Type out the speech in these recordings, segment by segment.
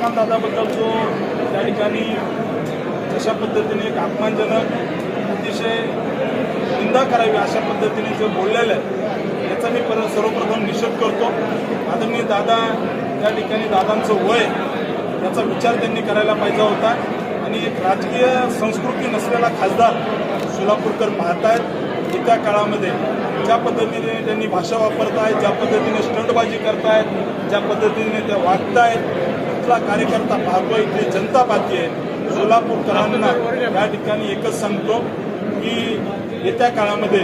चव्हाण दादाबद्दल जो त्या ठिकाणी जशा पद्धतीने एक अपमानजनक अतिशय निंदा करावी अशा पद्धतीने जे बोललेलं आहे याचा मी सर्वप्रथम निषेध करतो. आदरणीय दादा त्या ठिकाणी दादांचं वय याचा विचार त्यांनी करायला पाहिजे होता आणि एक राजकीय संस्कृती नसलेला खासदार सोलापूरकर पाहतायत. येत्या काळामध्ये ज्या पद्धतीने त्यांनी भाषा वापरतायत, ज्या पद्धतीने स्टंटबाजी करतायत, ज्या पद्धतीने त्या वागतायत, इथला कार्यकर्ता पाहतोय, इथली जनता पाहते आहे. सोलापूरकरांना या ठिकाणी एकच सांगतो की येत्या काळामध्ये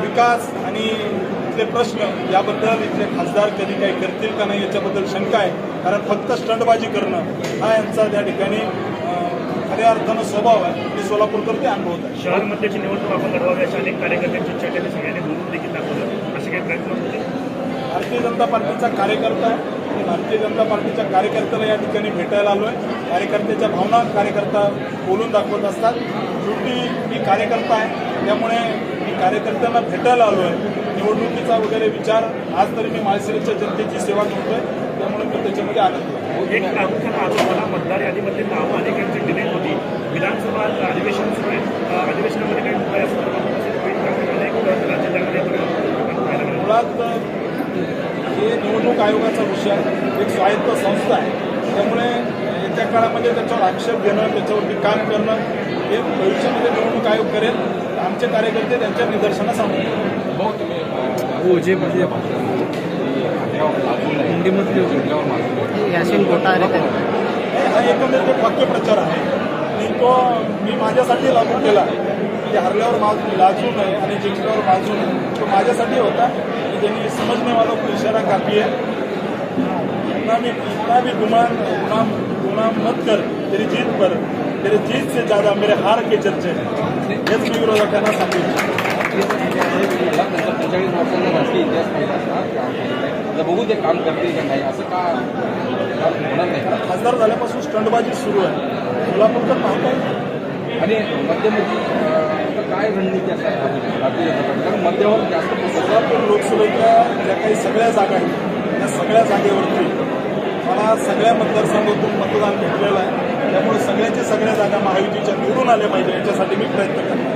विकास आणि इथले प्रश्न याबद्दल इथले खासदार कधी काही करतील का नाही याच्याबद्दल शंका आहे. कारण फक्त स्टंटबाजी करणं हा यांचा त्या ठिकाणी खऱ्या अर्थानं स्वभाव आहे. मी सोलापूरकर ते अनुभवत आहे. शहरमध्येची निवडणूक आपण लढवावी अशा अनेक कार्यकर्त्यांची चर्चेने सगळ्यांनी बोलून देखील दाखवलं. असे काही प्रयत्न होते. भारतीय जनता पार्टीचा कार्यकर्ता आहे. भारतीय जनता पार्टीच्या कार्यकर्त्याला या ठिकाणी भेटायला आलो आहे. कार्यकर्त्याच्या भावना कार्यकर्ता बोलून दाखवत असतात. शेवटी मी कार्यकर्ता आहे, त्यामुळे मी कार्यकर्त्यांना भेटायला आलो आहे. निवडणुकीचा वगैरे विचार आज तरी मी माळशिरसच्या जनतेची सेवा करतोय, त्यामुळे मी त्याच्यामध्ये आनंद आहे. एक प्रामुख्यानं आजोबाला मतदार यादीमध्ये नावं अनेकांची डिलीट होती. विधानसभा अधिवेशन सुरू आहे. अधिवेशनामध्ये काही उपाय मुळात हे निवडणूक आयोगाचा विषय एक स्वायत्त संस्था आहे, त्यामुळे येत्या काळामध्ये त्याच्यावर आक्षेप घेणं, त्याच्यावरती काम करणं हे भविष्यामध्ये निवडणूक आयोग करेल. आमचे कार्यकर्ते त्यांच्या निदर्शनास आणतील. जे म्हणजे यासीन घोटाळे हा एकंदरीत एक वाक्यप्रचार आहे आणि तो मी माझ्यासाठी लागू केला की हरल्यावर लाजू नये आणि जिंकल्यावर बाजू नये. तो माझ्यासाठी होता की ज्यांनी समजने वालों को इशारा काफी है. इतना भी गुनाम मत कर, तेरी जीत से ज़्यादा मेरे हार के चर्चे हेच मी विरोधकांना सांगितलं. बघू ते काम करतील का नाही असं का होणार नाही. खासदार झाल्यापासून स्टंटबाजी सुरू आहे. सोलापूरकर पाहताय आणि मध्यमध्ये काय रणनीती असतात भारतीय जनता पार्टी, कारण मध्यावर जास्त सोलापूर लोकसभेच्या ज्या काही सगळ्या जागा आहेत त्या सगळ्या जागेवरती मला सगळ्या मतदारसंघातून मतदान भेटलेलं आहे. त्यामुळे सगळ्या जागा महायुतीच्या निवडून आल्या पाहिजे याच्यासाठी मी प्रयत्न करतो.